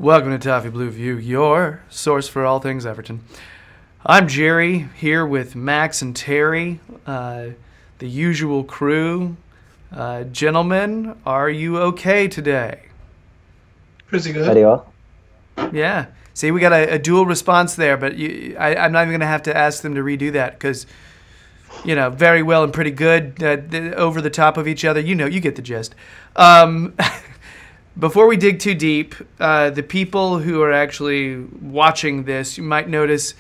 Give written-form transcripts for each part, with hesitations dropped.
Welcome to Toffee Blue View, your source for all things Everton. I'm Gerry, here with Max and Terry, the usual crew. Gentlemen, are you okay today? Pretty good. Very well. Yeah. See, we got a dual response there, but I'm not even going to have to ask them to redo that because, very well and pretty good, over the top of each other. You get the gist. Before we dig too deep, the people who are actually watching this, you might notice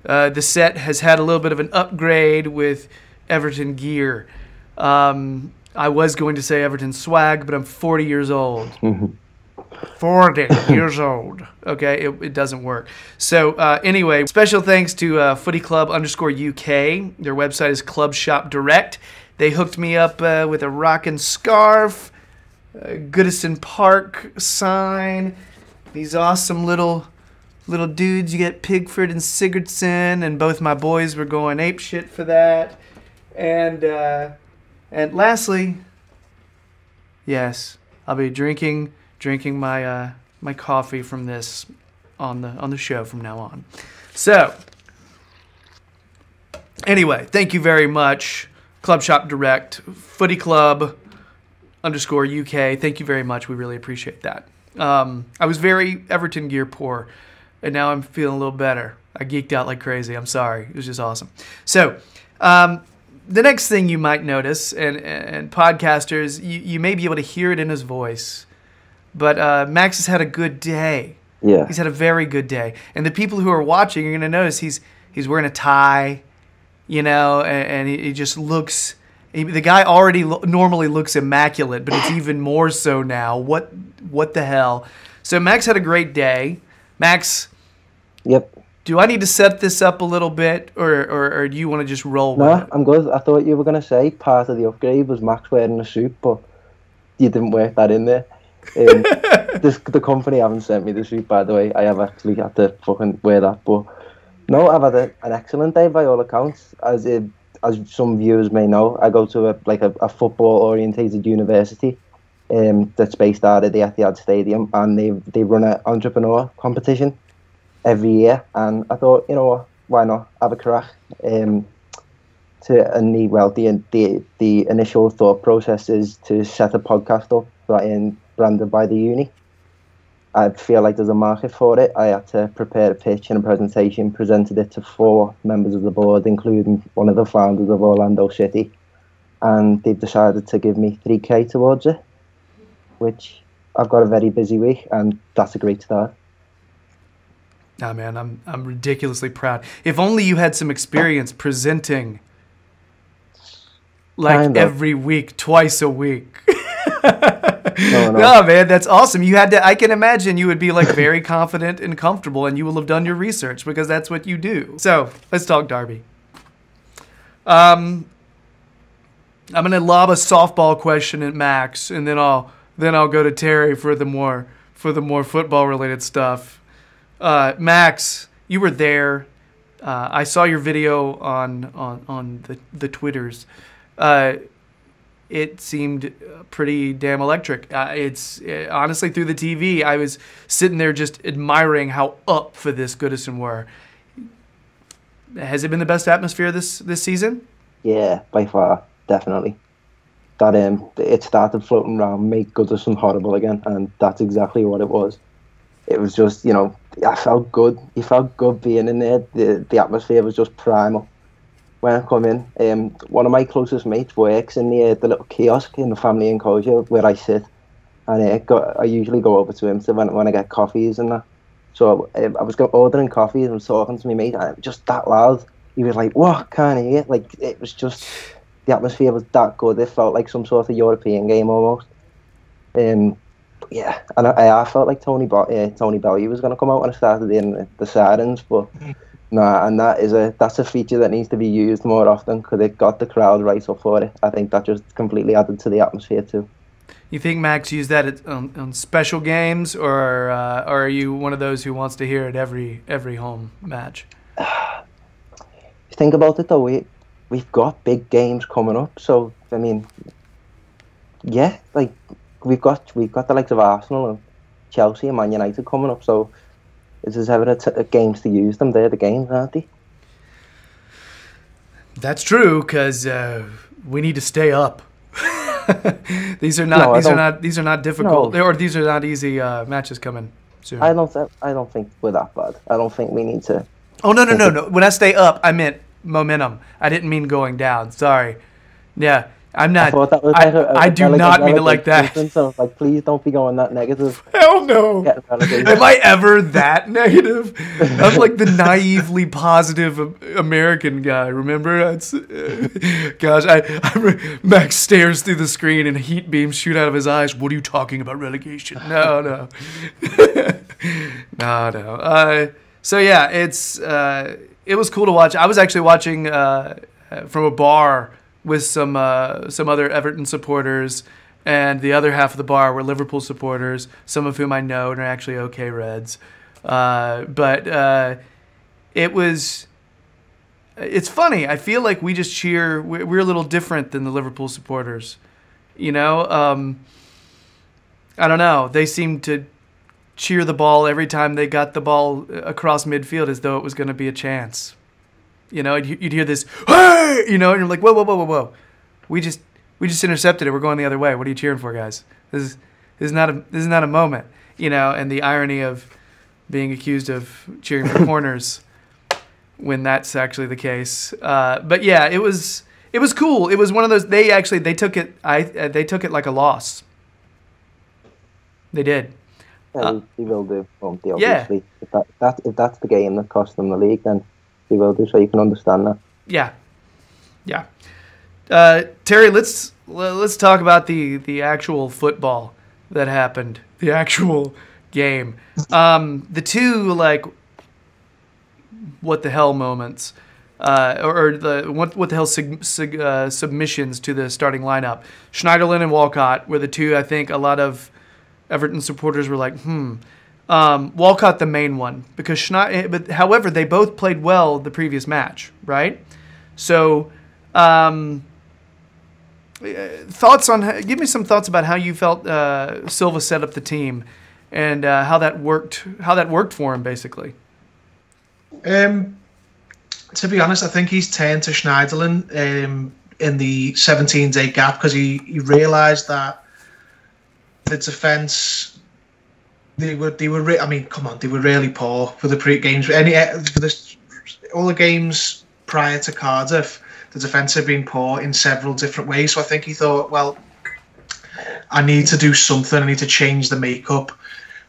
the set has had a little bit of an upgrade with Everton gear. I was going to say Everton swag, but I'm 40 years old. 40 years old. Okay, it doesn't work. So anyway, special thanks to footyclub_UK. Their website is Club Shop Direct. They hooked me up with a rockin' scarf, Goodison Park sign, these awesome little dudes. You get Pigford and Sigurdsson, and both my boys were going apeshit for that. And lastly, yes, I'll be drinking my my coffee from this on the show from now on. So anyway, thank you very much, Club Shop Direct, Footy Club _UK. Thank you very much. We really appreciate that. I was very Everton gear poor, and now I'm feeling a little better. I geeked out like crazy. I'm sorry. It was just awesome. So the next thing you might notice, and podcasters, you may be able to hear it in his voice, but Max has had a good day. Yeah. He's had a very good day. And the people who are watching are going to notice he's wearing a tie, and he just looks... The guy already normally looks immaculate, but it's even more so now. What the hell? So Max had a great day. Max. Yep. Do I need to set this up a little bit, or do you want to just roll with it? No, I'm good. I thought you were going to say part of the upgrade was Max wearing a suit, but you didn't work that in there. The company haven't sent me the suit, by the way. I have actually had to fucking wear that. But no, I've had an excellent day by all accounts. As some viewers may know, I go to a football-orientated university that's based out of the Etihad Stadium, and they run an entrepreneur competition every year. And I thought, you know what, why not have a crack? The initial thought process is to set a podcast up branded by the uni. I feel like there's a market for it. I had to prepare a pitch and a presentation, presented it to 4 members of the board, including one of the founders of Orlando City, and they've decided to give me 3K towards it, which I've got a very busy week, and that's a great start. Oh man, I'm ridiculously proud. If only you had some experience presenting every week, twice a week. No, man, that's awesome. You had to. I can imagine you would be very confident and comfortable, and you will have done your research because that's what you do. So let's talk Derby. I'm gonna lob a softball question at Max, and then I'll go to Terry for the more football related stuff. Max, you were there. I saw your video on the Twitters. It seemed pretty damn electric. It's honestly, through the TV, I was sitting there just admiring how up for this Goodison were. Has it been the best atmosphere this season? Yeah, by far, definitely. That it started floating around, make Goodison horrible again, and that's exactly what it was. It was just, I felt good. You felt good being in there. The atmosphere was just primal. When I come in, one of my closest mates works in the little kiosk in the family enclosure where I sit, and I usually go over to him when I get coffees and that. So I was ordering coffees and was talking to my mate, and it was just that loud. He was like, "What? Can't hear?" It was just, the atmosphere was that good. It felt like some sort of European game almost. Yeah, and I felt like Tony Bellew was going to come out when I started in the sirens, but. Nah, and that's a feature that needs to be used more often because it got the crowd right up for it. I think that just completely added to the atmosphere too. You think Max used that on special games, or are you one of those who wants to hear it every home match? Think about it though, we've got big games coming up, so I mean, yeah, we've got the likes of Arsenal and Chelsea and Man United coming up, so if there's ever games to use them, they're the games, aren't they? That's true, because we need to stay up. These are not difficult, or these are not easy matches coming soon. I don't think we're that bad. I don't think we need to. Oh no! When I stay up, I meant momentum. I didn't mean going down. Sorry. Yeah, I'm not. I do not mean it like that. So like, please don't be going that negative. Hell no. Am I ever that negative? I'm like the naively positive American guy. Remember? Gosh, Max stares through the screen and heat beams shoot out of his eyes. What are you talking about? Relegation? No. No. So yeah, it was cool to watch. I was actually watching from a bar with some other Everton supporters, and the other half of the bar were Liverpool supporters, some of whom I know and are actually okay Reds. But it's funny. I feel like we just cheer. We're a little different than the Liverpool supporters. You know, I don't know. They seem to cheer the ball every time they got the ball across midfield as though it was going to be a chance. You know, you'd hear this, hey! You know, and you're like, whoa. We just intercepted it. We're going the other way. What are you cheering for, guys? This is not a moment. You know, and the irony of being accused of cheering for corners when that's actually the case. But yeah, it was cool. It was one of those. They took it. They took it like a loss. They did. Yeah, they will do, won't they, obviously. Yeah. If that's the game that cost them the league, then they will do, so you can understand that. Yeah. Terry, let's talk about the actual football that happened, the actual game. The two, like, what the hell moments, or the what the hell submissions to the starting lineup. Schneiderlin and Walcott were the two, I think, a lot of Everton supporters were like, Walcott the main one, because however, they both played well the previous match, right? So, give me some thoughts about how you felt Silva set up the team and how that worked for him, basically. To be honest, I think he's turned to Schneiderlin in the 17-day gap because he realised that the defence, they were really poor for the pre-games. All the games prior to Cardiff, the defence had been poor in several different ways. So I think he thought, well, I need to do something. I need to change the makeup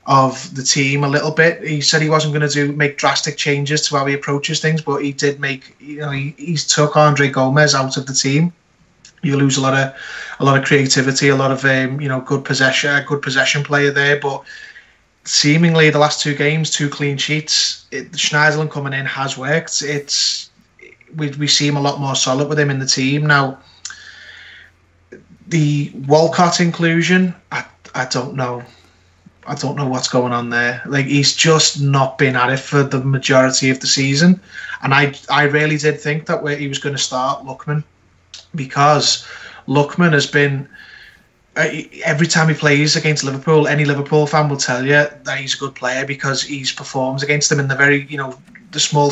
of the team a little bit. He said he wasn't going to make drastic changes to how he approaches things, but he did make. He took Andre Gomez out of the team. You lose a lot of creativity, a lot of good possession player there. But seemingly the last two games, 2 clean sheets. Schneiderlin coming in has worked. We seem a lot more solid with him in the team now. The Walcott inclusion, I don't know. I don't know what's going on there. Like, he's just not been at it for the majority of the season, and I really did think that he was going to start Lookman, because Lookman has been every time he plays against Liverpool, any Liverpool fan will tell you that he's a good player because he's performs against them in the very the small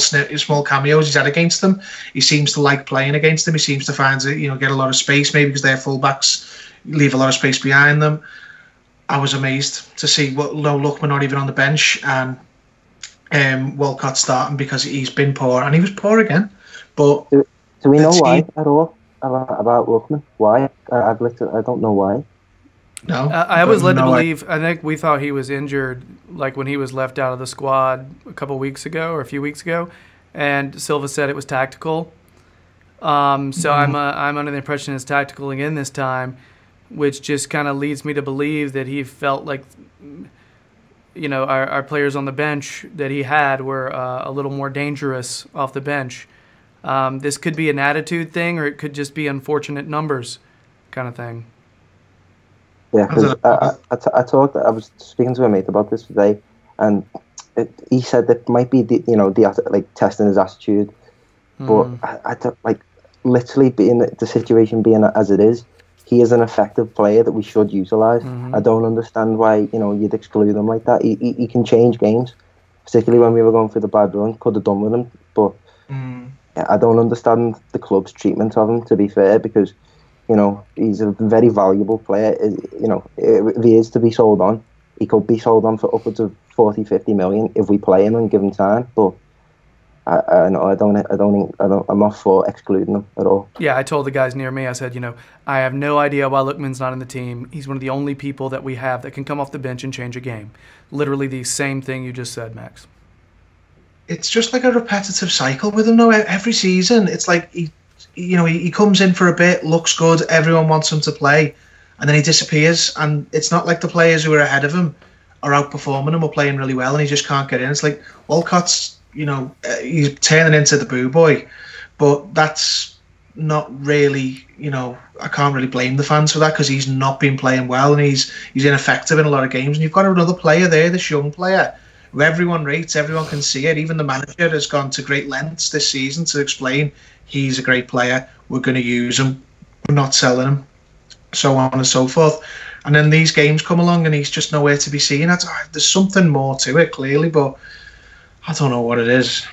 cameos he's had against them. He seems to like playing against them. He seems to find get a lot of space, maybe because their fullbacks leave a lot of space behind them. I was amazed to see Lookman not even on the bench and Walcott starting because he's been poor, and he was poor again. But do we know why at all about Lookman? Why? I don't know why. No, I was led to believe. I think we thought he was injured, like when he was left out of the squad a few weeks ago, and Silva said it was tactical. So I'm under the impression it's tactical again this time, which just kind of leads me to believe that he felt like, our players on the bench that he had were a little more dangerous off the bench. This could be an attitude thing, or it could just be unfortunate numbers kind of thing. Yeah, because I was speaking to a mate about this today, and he said that might be the testing his attitude, but I literally being the situation being as it is, he is an effective player that we should utilise. I don't understand why you'd exclude him like that. He can change games, particularly when we were going through the bad run. Could have done with him, but I don't understand the club's treatment of him, to be fair, because he's a very valuable player. If he is to be sold on, he could be sold on for upwards of 40-50 million if we play him and give him time. But I'm not for excluding him at all. Yeah, I told the guys near me, I said, I have no idea why Lookman's not in the team. He's one of the only people that we have that can come off the bench and change a game. Literally the same thing you just said, Max. It's just like a repetitive cycle with him now. Every season, it's like he comes in for a bit, looks good, everyone wants him to play, and then he disappears. And it's not like the players who are ahead of him are outperforming him or playing really well, and he just can't get in. It's like Walcott's, he's turning into the boo boy, but that's not really, I can't really blame the fans for that, because he's not been playing well and he's ineffective in a lot of games. And you've got another player there, this young player, who everyone rates, everyone can see it. Even the manager has gone to great lengths this season to explain he's a great player, we're going to use him, we're not selling him, so on and so forth. And then these games come along and he's just nowhere to be seen. There's something more to it, clearly, but I don't know what it is.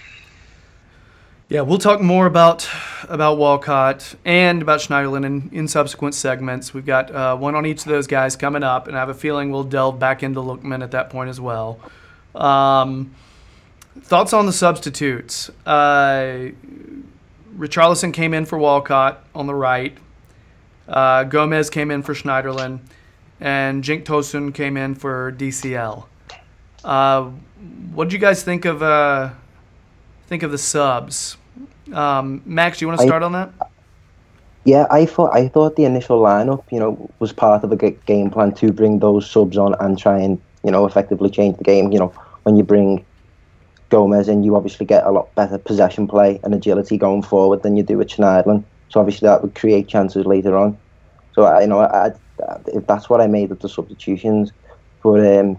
Yeah, we'll talk more about Walcott and about Schneiderlin in subsequent segments. We've got one on each of those guys coming up, and I have a feeling we'll delve back into Lookman at that point as well. Thoughts on the substitutes? Richarlison came in for Walcott on the right. Gomez came in for Schneiderlin, and Jink Tosun came in for DCL. What did you guys think of the subs? Max, do you want to start on that? Yeah, I thought the initial lineup, was part of a game plan to bring those subs on and try and, effectively change the game. When you bring Gomez in, you obviously get a lot better possession play and agility going forward than you do with Schneiderlin. So obviously that would create chances later on. So if that's what I made of the substitutions. But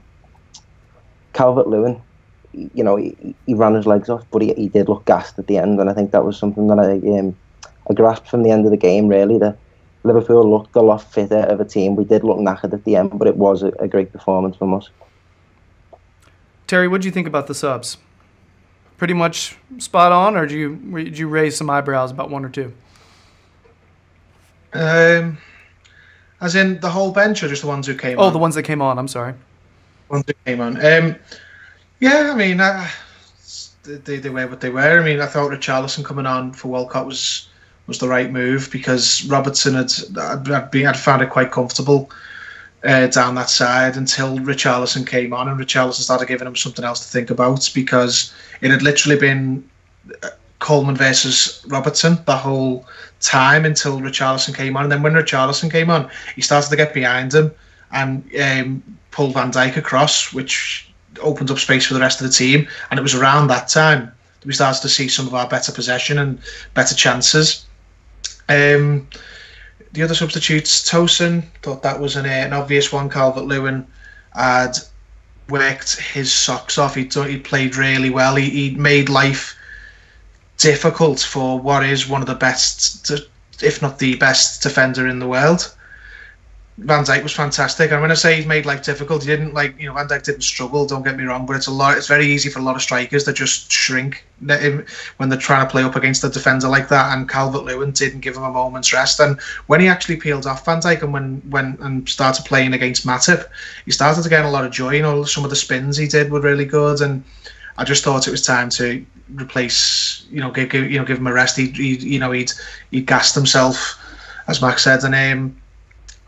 CalvertLewin, he ran his legs off, but he did look gassed at the end, and I think that was something that I grasped from the end of the game, really. That Liverpool looked a lot fitter of a team. We did look knackered at the end, but it was a great performance from us. Terry, what did you think about the subs? Pretty much spot on, or did you raise some eyebrows about one or two? As in the whole bench, or just the ones who came on? Oh, the ones that came on, I'm sorry. Ones who came on. Yeah, I mean, they were what they were. I mean, I thought Richarlison coming on for Walcott was the right move, because Robertson I'd found it quite comfortable down that side until Richarlison came on, and Richarlison started giving him something else to think about, because it had literally been Coleman versus Robertson the whole time until Richarlison came on. And then when Richarlison came on, he started to get behind him and pull Van Dijk across, which opened up space for the rest of the team. And it was around that time that we started to see some of our better possession and better chances. The other substitutes, Tosun, thought that was an obvious one. CalvertLewin had worked his socks off. He played really well. He made life difficult for what is one of the best, if not the best, defender in the world. Van Dijk was fantastic, and when I say he's made life difficult, he didn't Van Dijk didn't struggle. Don't get me wrong, but it's very easy for a lot of strikers to just shrink when they're trying to play up against a defender like that. And CalvertLewin didn't give him a moment's rest. And when he actually peeled off Van Dijk and started playing against Matip, he started to get a lot of joy. Some of the spins he did were really good, and I just thought it was time to replace. Give him a rest. He gassed himself, as Max said, and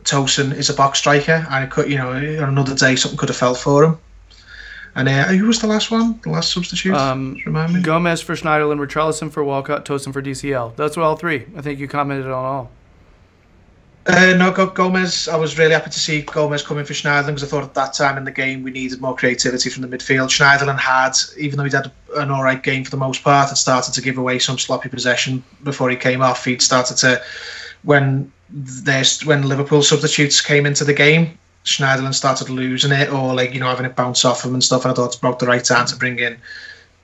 Tosun is a box striker, and it could, on another day something could have fell for him. And who was the last one? The last substitute? Remind me. Gomez for Schneiderlin, Richarlison for Walcott, Tosun for DCL. That's all three. I think you commented on all. No, Gomez. I was really happy to see Gomez coming for Schneiderlin, because I thought at that time in the game we needed more creativity from the midfield. Schneiderlin had, even though he'd had an all right game for the most part, had started to give away some sloppy possession before he came off. He'd started to, when Liverpool substitutes came into the game, Schneiderlin started losing it, or having it bounce off him and stuff. And I thought it's about the right time to bring in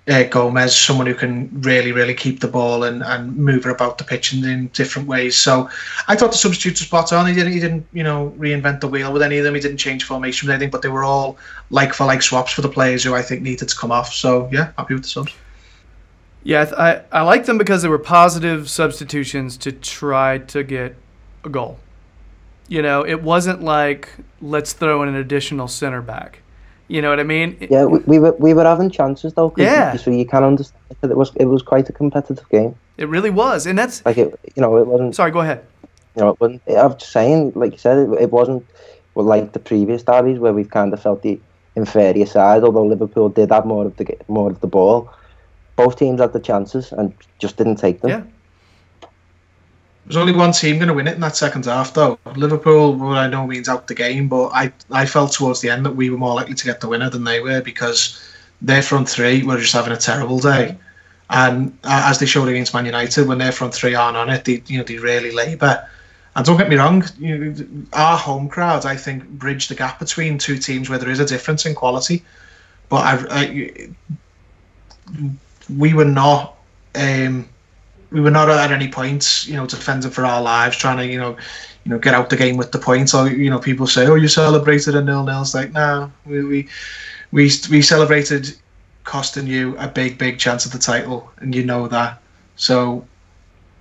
Gomez, someone who can really keep the ball and move it about the pitch in different ways. So I thought the substitutes were spot on. He didn't reinvent the wheel with any of them. He didn't change formation with anything, but they were all like for like swaps for the players who I think needed to come off. So yeah, happy with the subs. Yeah, I like them because they were positive substitutions to try to get a goal. It wasn't like, let's throw in an additional center back. You know what I mean? Yeah, we were having chances though. Yeah. So you can understand that it was quite a competitive game. It really was, and that's like it wasn't. Sorry, go ahead. It wasn't. I'm just saying, like you said, it wasn't like the previous derbies where we've kind of felt the inferior side. Although Liverpool did have more of the ball, both teams had the chances and just didn't take them. Yeah. There's only one team going to win it in that second half, though. Liverpool were by no means out the game, but I felt towards the end that we were more likely to get the winner than they were because their front three were just having a terrible day. And as they showed against Man United, when their front three aren't on it, they really labour. And don't get me wrong, our home crowd, I think, bridged the gap between two teams where there is a difference in quality. But we were not. We were not at any point, defending for our lives, trying to, get out the game with the points. Or people say, "Oh, you celebrated a 0-0." It's like, no, we celebrated costing you a big chance at the title, and you know that. So,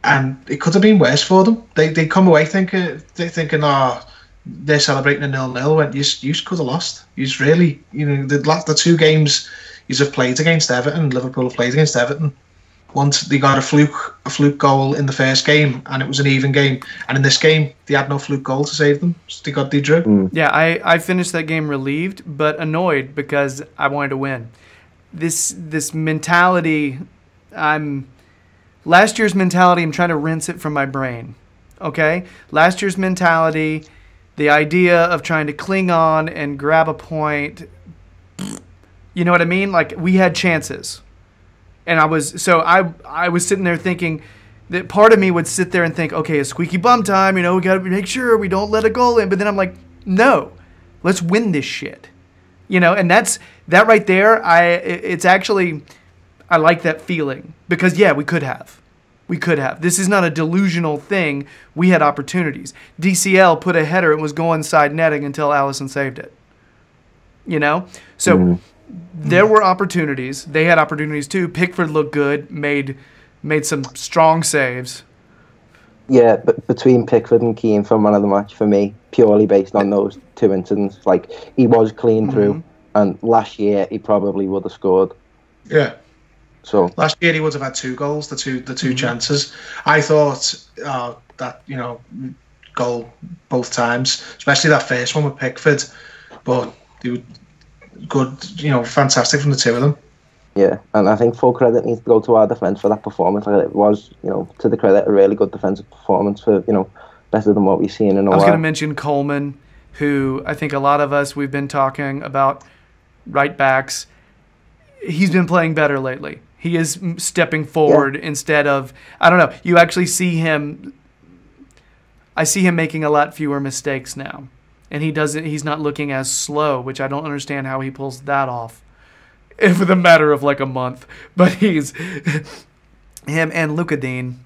and it could have been worse for them. They come away thinking, oh, they're celebrating a 0-0. When you could have lost. You really, the two games you have played against Everton, Liverpool have played against Everton. Once they got a fluke goal in the first game, and it was an even game. And in this game, they had no fluke goal to save them. So they drew. Yeah, I finished that game relieved, but annoyed because I wanted to win. This mentality, last year's mentality, I'm trying to rinse it from my brain. Okay? Last year's mentality, the idea of trying to cling on and grab a point. You know what I mean? Like, we had chances. And I was sitting there thinking that part of me would sit there and think, okay, it's squeaky bum time, we got to make sure we don't let a goal in. But then I'm like, no, let's win this shit. And that right there, it's actually, I like that feeling because, yeah, we could have. This is not a delusional thing. We had opportunities. DCL put a header and was going side netting until Allison saved it. So there were opportunities. They had opportunities too. Pickford looked good, made some strong saves. Yeah, but between Pickford and Keane for man of the match for me, purely based on those two incidents. Like, he was clean through, and last year he probably would have scored. Yeah. So last year he would have had 2 goals, the two chances. I thought that goal both times, especially that first one with Pickford, but they were good, fantastic from the two of them. Yeah, and I think full credit needs to go to our defence for that performance. Like, it was, to the credit, a really good defensive performance for, better than what we've seen in a while. I was going to mention Coleman, who I think a lot of us, we've been talking about right backs. He's been playing better lately. He is stepping forward instead of, I don't know, you actually see him, I see him making a lot fewer mistakes now. And he's not looking as slow, which I don't understand how he pulls that off for the matter of like a month. But he's him and Luka Dean.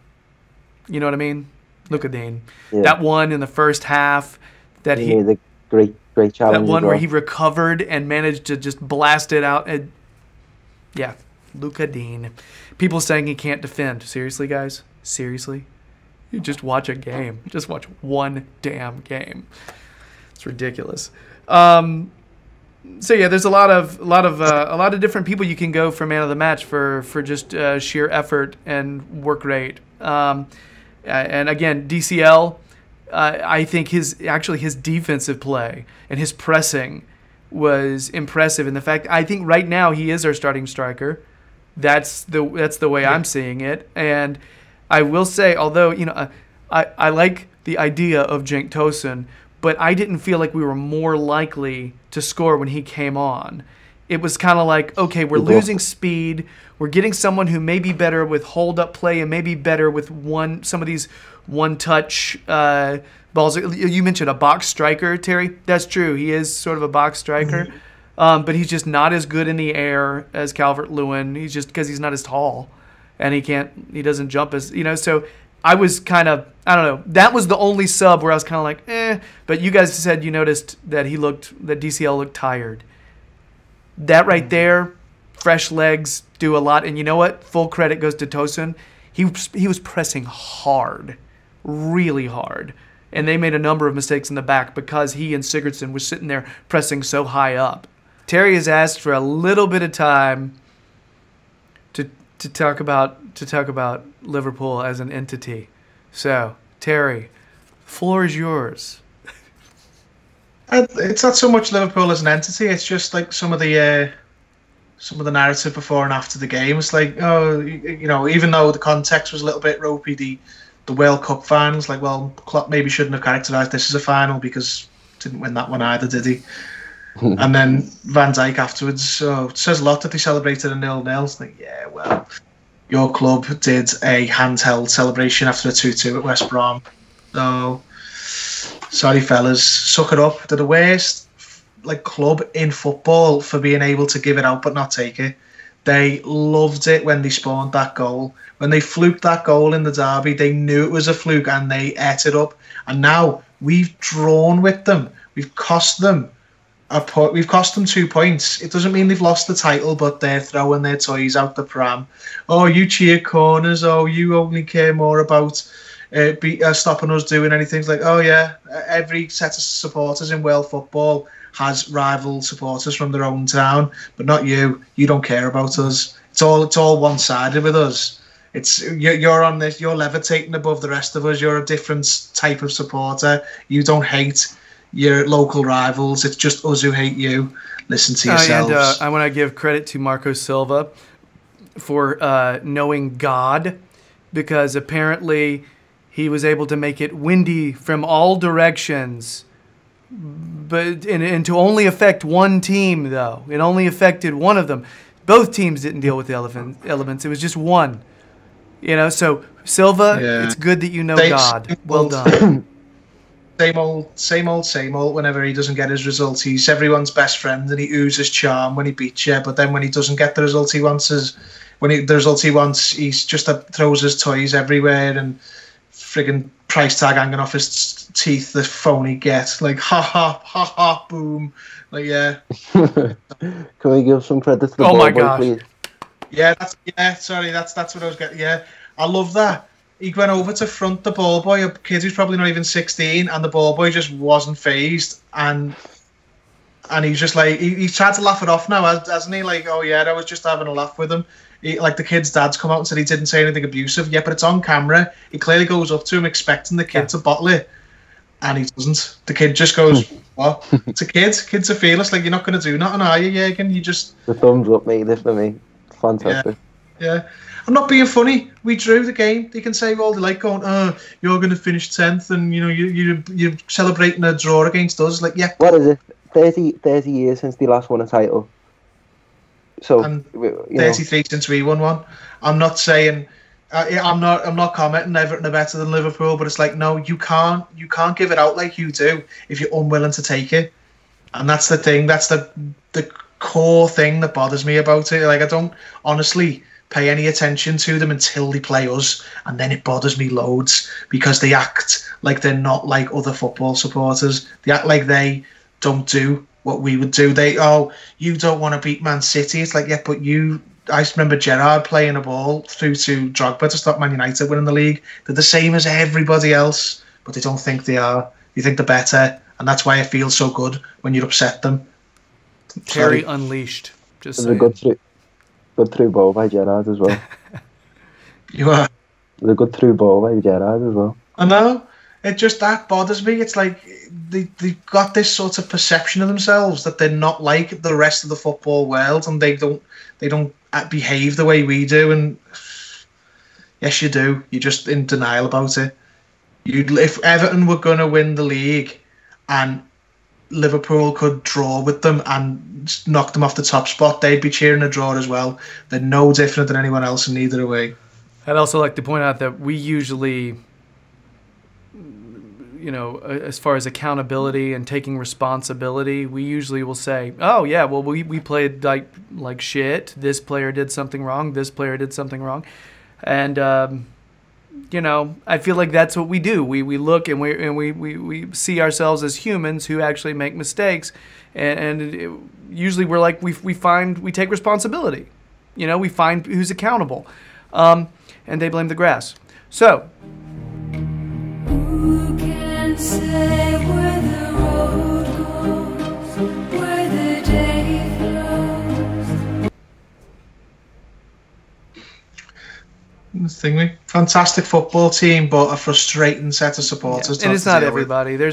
You know what I mean? Luka Dean. Yeah. That one in the first half that he made a great challenge. That one where he recovered and managed to just blast it out. Yeah, Luka Dean. People saying he can't defend. Seriously, guys? Seriously? You just watch a game. Just watch one damn game. It's ridiculous. So yeah, there's a lot of different people you can go for man of the match for just sheer effort and work rate. And again, DCL, I think his defensive play and his pressing was impressive. And the fact, I think right now he is our starting striker. That's the way I'm seeing it. And I will say, although I like the idea of Cenk Tosun, but I didn't feel like we were more likely to score when he came on. It was kind of like, okay, we're losing speed. We're getting someone who may be better with hold-up play and maybe better with some of these one-touch balls. You mentioned a box striker, Terry. That's true. He is sort of a box striker. But he's just not as good in the air as Calvert-Lewin. He's just because he's not as tall, and he doesn't jump as, so I was kind of, I don't know. That was the only sub where I was kind of like, eh. But you guys said you noticed that that DCL looked tired. That right there, fresh legs do a lot. And you know what? Full credit goes to Tosun. He was pressing hard, really hard. And they made a number of mistakes in the back because he and Sigurdsson were sitting there pressing so high up. Terry has asked for a little bit of time to talk about Liverpool as an entity. So, Terry, the floor is yours. It's not so much Liverpool as an entity. It's just like some of the narrative before and after the game. It's like, even though the context was a little bit ropey, the World Cup finals, like, well, Klopp maybe shouldn't have characterised this as a final because didn't win that one either, did he? And then Van Dijk afterwards. So it says a lot that they celebrated a 0-0. It's like, yeah, well, your club did a handheld celebration after a 2-2 at West Brom. So, sorry, fellas, suck it up. They're the worst club in football for being able to give it out but not take it. They loved it when they spawned that goal. When they fluked that goal in the derby, they knew it was a fluke and they ate it up. And now we've drawn with them. We've cost them 2 points. It doesn't mean they've lost the title, but they're throwing their toys out the pram. Oh, you cheer corners. Oh, you only care more about stopping us doing anything. It's like, oh yeah, every set of supporters in world football has rival supporters from their own town, but not you. You don't care about us. It's all one-sided with us. You're on this. You're levitating above the rest of us. You're a different type of supporter. You don't hate your local rivals. It's just us who hate you. Listen to yourselves. And I want to give credit to Marco Silva for knowing God, because apparently he was able to make it windy from all directions, but and to only affect one team, though. It only affected one of them. Both teams didn't deal with the elements. It was just one. So Silva, It's good that you know God. Well done. Same old. Whenever he doesn't get his results, he's everyone's best friend and he oozes charm when he beats you. But then when he doesn't get the result he wants, he's just throws his toys everywhere and friggin' price tag hanging off his teeth. The phony get like ha ha ha ha boom. Like, yeah. Can we give some credit to the ball boy, please? That's what I was getting. Yeah, I love that. He went over to front the ball boy, a kid who's probably not even 16, and the ball boy just wasn't phased. And he's just like, he's tried to laugh it off now, hasn't he? Like, oh yeah, I was just having a laugh with him. The kid's dad's come out and said he didn't say anything abusive. Yeah, but it's on camera. He clearly goes up to him expecting the kid to bottle it, and he doesn't. The kid just goes, what? It's a kid. Kids are fearless. Like, you're not going to do nothing, are you, Jürgen? You just... The thumbs up, mate, this for me. Fantastic. Yeah. I'm not being funny. We drew the game. They can say all they like, going, "Oh, you're going to finish 10th, and you're celebrating a draw against us." Like, yeah. What is it? 30 years since they last won a title. So, and 33 since we won one. I'm not saying. I'm not commenting Everton are better than Liverpool, but it's like, no, you can't give it out like you do if you're unwilling to take it, and that's the thing. That's the core thing that bothers me about it. Like, I don't honestly pay any attention to them until they play us, and then it bothers me loads because they act like they're not like other football supporters. They act like they don't do what we would do. You don't want to beat Man City. It's like, yeah, but I remember Gerrard playing a ball through to Drogba to stop Man United winning the league. They're the same as everybody else, but they don't think they are. They think they're better, and that's why it feels so good when you upset them. Terry unleashed. Just saying. Good through ball by Gerrard as well. You are. The good through ball by Gerrard as well. I know. It just, that bothers me. It's like they've got this sort of perception of themselves that they're not like the rest of the football world, and they don't behave the way we do. And yes, you do. You're just in denial about it. If Everton were going to win the league and Liverpool could draw with them and knock them off the top spot, they'd be cheering a draw as well. They're no different than anyone else in either way. I'd also like to point out that we usually as far as accountability and taking responsibility, we usually will say, oh yeah, well we played like shit. This player did something wrong. This player did something wrong, and I feel like that's what we do. We look and we see ourselves as humans who actually make mistakes, and usually we're like we take responsibility. We find who's accountable, and they blame the grass. So. Who can say where the road goes, where the day flows? Fantastic football team, but a frustrating set of supporters. And it's not everybody. No.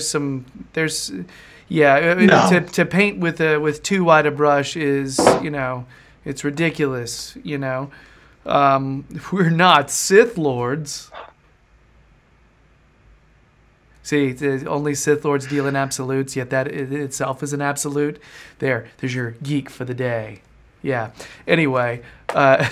To paint with too wide a brush is, it's ridiculous. We're not Sith Lords. See, only Sith Lords deal in absolutes, yet that itself is an absolute. There's your geek for the day. Yeah. Anyway, but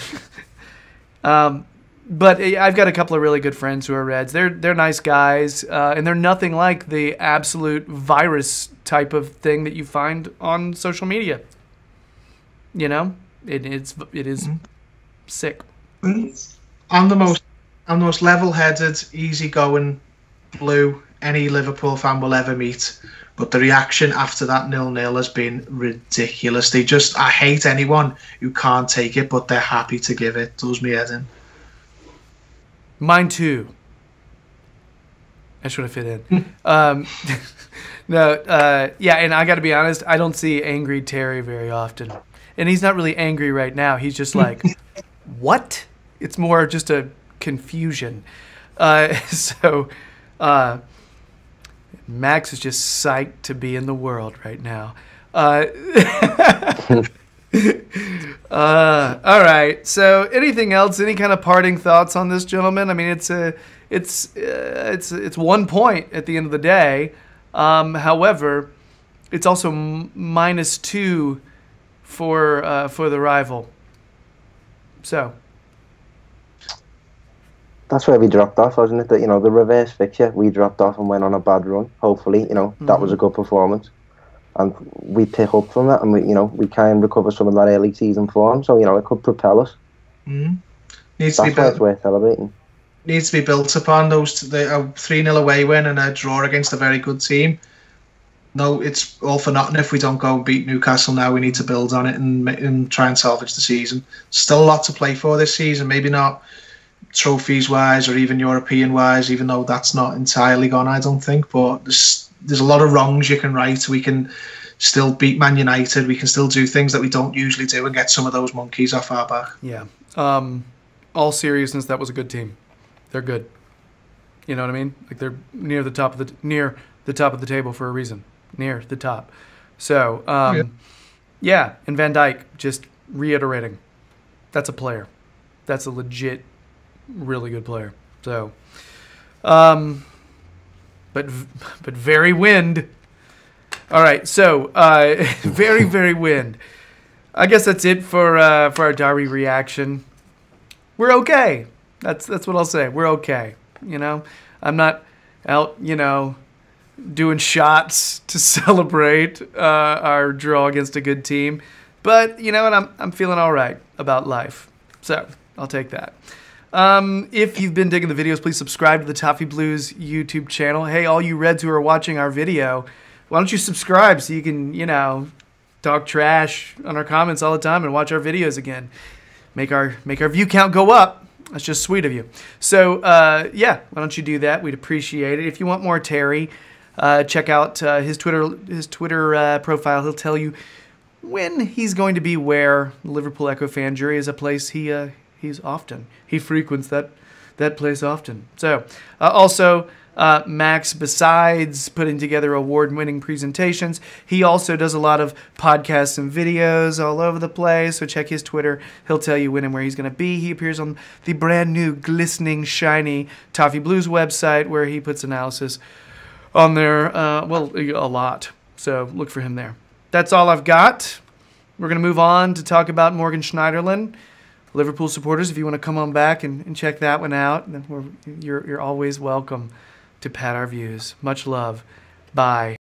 I've got a couple of really good friends who are Reds. They're nice guys, and they're nothing like the absolute virus type of thing that you find on social media. It is sick. I'm the most level-headed, easygoing blue any Liverpool fan will ever meet, but the reaction after that 0-0 has been ridiculous. I hate anyone who can't take it, but they're happy to give it. Does me head in. Mine too. I should have fit in. And I got to be honest, I don't see angry Terry very often, and he's not really angry right now. He's just like, what? It's more just a confusion. Max is just psyched to be in the world right now. All right. So, anything else? Any kind of parting thoughts on this, gentlemen? I mean, it's 1 point at the end of the day. However, it's also -2 for the rival. So. That's where we dropped off, wasn't it? That the reverse fixture, we dropped off and went on a bad run. Hopefully, that was a good performance, and we pick up from that, and we can recover some of that early season form. So it could propel us. Needs to be built. It's worth celebrating. Needs to be built upon those 3-0 away win and a draw against a very good team. No, it's all for nothing if we don't go and beat Newcastle now. We need to build on it and try and salvage the season. Still a lot to play for this season. Maybe not trophies wise or even European wise, even though that's not entirely gone, I don't think, but there's a lot of wrongs you can right. We can still beat Man United, we can still do things that we don't usually do and get some of those monkeys off our back. All seriousness, that was a good team. They're good, you know what I mean? Like, they're near the top of the table for a reason. Near the top. So and Van Dijk, just reiterating, that's a player. That's a legit really good player. So, but very wind. All right, so very wind. I guess that's it for our Derby reaction. We're okay. That's what I'll say. We're okay. I'm not out, doing shots to celebrate our draw against a good team, but you know what? I'm feeling all right about life. So I'll take that. If you've been digging the videos, please subscribe to the Toffee Blues YouTube channel. Hey, all you Reds who are watching our video, why don't you subscribe so you can, talk trash on our comments all the time and watch our videos again. Make our view count go up. That's just sweet of you. So, why don't you do that? We'd appreciate it. If you want more Terry, check out his Twitter profile. He'll tell you when he's going to be where. The Liverpool Echo Fan Jury is a place he frequents that place often. So, also, Max, besides putting together award-winning presentations, he also does a lot of podcasts and videos all over the place. So check his Twitter. He'll tell you when and where he's going to be. He appears on the brand new, glistening, shiny Toffee Blues website, where he puts analysis on there, a lot. So look for him there. That's all I've got. We're going to move on to talk about Morgan Schneiderlin. Liverpool supporters, if you want to come on back and check that one out, then you're always welcome. to pad our views. Much love. Bye.